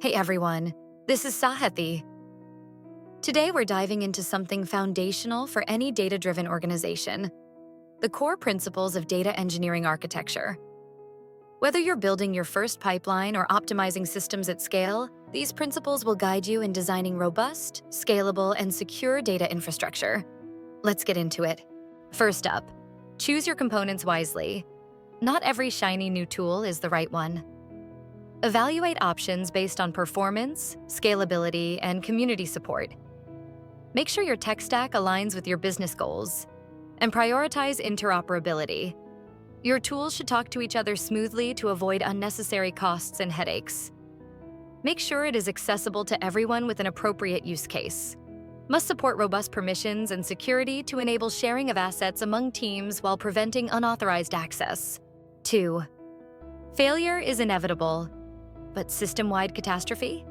Hey everyone, this is Sahathi. Today we're diving into something foundational for any data-driven organization, the core principles of data engineering architecture. Whether you're building your first pipeline or optimizing systems at scale, these principles will guide you in designing robust, scalable, and secure data infrastructure. Let's get into it. First up, choose your components wisely. Not every shiny new tool is the right one. Evaluate options based on performance, scalability, and community support. Make sure your tech stack aligns with your business goals, and prioritize interoperability. Your tools should talk to each other smoothly to avoid unnecessary costs and headaches. Make sure it is accessible to everyone with an appropriate use case. Must support robust permissions and security to enable sharing of assets among teams while preventing unauthorized access. 2. Failure is inevitable. But system-wide catastrophe?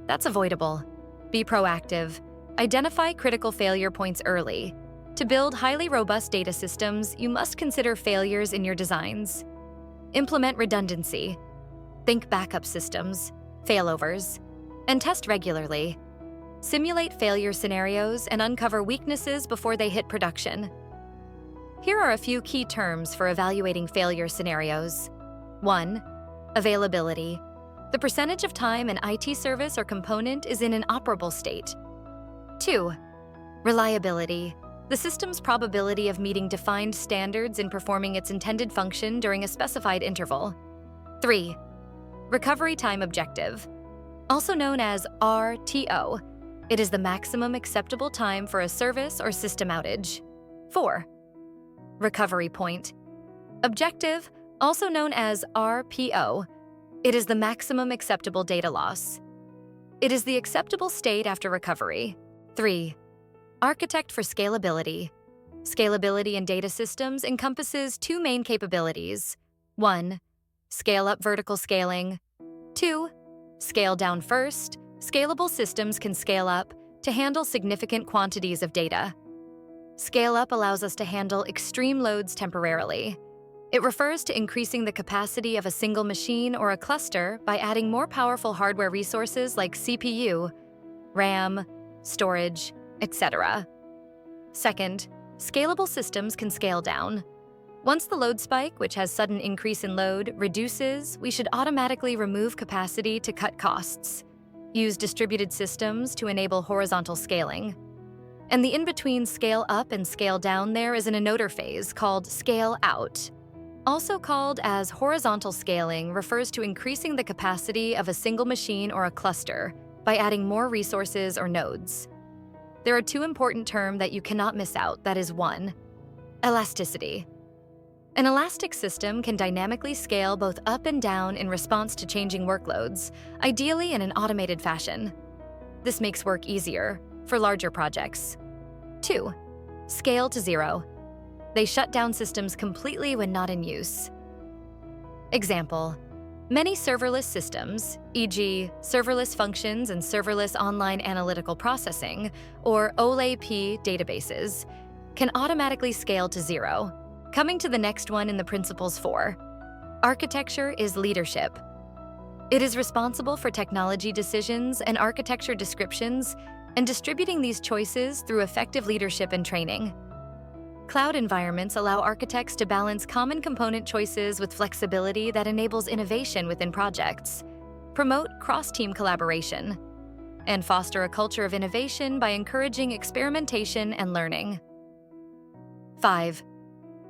That's avoidable. Be proactive. Identify critical failure points early. To build highly robust data systems, you must consider failures in your designs. Implement redundancy. Think backup systems, failovers, and test regularly. Simulate failure scenarios and uncover weaknesses before they hit production. Here are a few key terms for evaluating failure scenarios. 1. Availability. The percentage of time an IT service or component is in an operable state. 2. Reliability. The system's probability of meeting defined standards in performing its intended function during a specified interval. 3. Recovery time objective. Also known as RTO. It is the maximum acceptable time for a service or system outage. 4. Recovery point. Objective, also known as RPO. It is the maximum acceptable data loss. It is the acceptable state after recovery. 3. Architect for scalability. Scalability in data systems encompasses two main capabilities. 1. Scale-up vertical scaling. 2. Scale down first. Scalable systems can scale up to handle significant quantities of data. Scale-up allows us to handle extreme loads temporarily. It refers to increasing the capacity of a single machine or a cluster by adding more powerful hardware resources like CPU, RAM, storage, etc. Second, scalable systems can scale down. Once the load spike, which has sudden increase in load, reduces, we should automatically remove capacity to cut costs. Use distributed systems to enable horizontal scaling. And the in-between scale up and scale down there is an encoder phase called scale out. Also called as horizontal scaling, refers to increasing the capacity of a single machine or a cluster by adding more resources or nodes. There are two important terms that you cannot miss out. That is 1. Elasticity. An elastic system can dynamically scale both up and down in response to changing workloads, ideally in an automated fashion. This makes work easier for larger projects. 2. Scale to zero. They shut down systems completely when not in use. Example: many serverless systems, e.g., serverless functions and serverless online analytical processing, or OLAP databases, can automatically scale to zero. Coming to the next one in the principles 4. Architecture is leadership. It is responsible for technology decisions and architecture descriptions and distributing these choices through effective leadership and training. Cloud environments allow architects to balance common component choices with flexibility that enables innovation within projects, promote cross-team collaboration, and foster a culture of innovation by encouraging experimentation and learning. 5.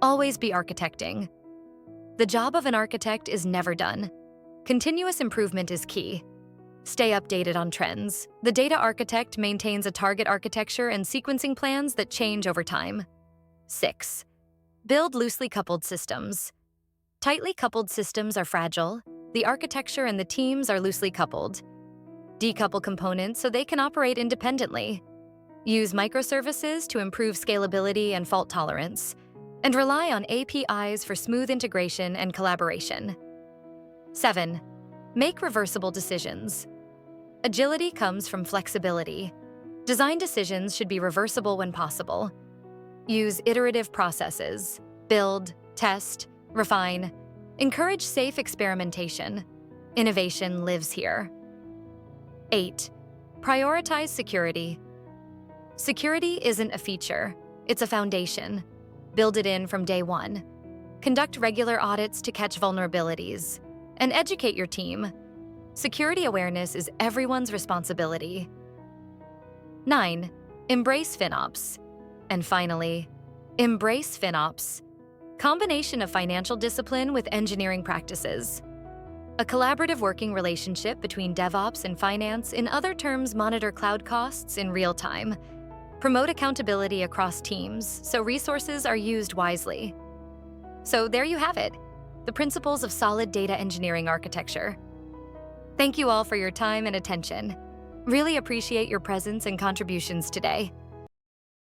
Always be architecting. The job of an architect is never done. Continuous improvement is key. Stay updated on trends. The data architect maintains a target architecture and sequencing plans that change over time. 6. Build loosely coupled systems. Tightly coupled systems are fragile. The architecture and the teams are loosely coupled. Decouple components so they can operate independently. Use microservices to improve scalability and fault tolerance. And rely on APIs for smooth integration and collaboration. 7. Make reversible decisions. Agility comes from flexibility. Design decisions should be reversible when possible. Use iterative processes. Build, test, refine. Encourage safe experimentation. Innovation lives here. 8. Prioritize security. Security isn't a feature, it's a foundation. Build it in from day one. Conduct regular audits to catch vulnerabilities. And educate your team. Security awareness is everyone's responsibility. 9. Embrace FinOps. And finally, embrace FinOps. Combination of financial discipline with engineering practices. A collaborative working relationship between DevOps and finance, in other terms, monitor cloud costs in real time. Promote accountability across teams so resources are used wisely. So there you have it, the principles of solid data engineering architecture. Thank you all for your time and attention. Really appreciate your presence and contributions today.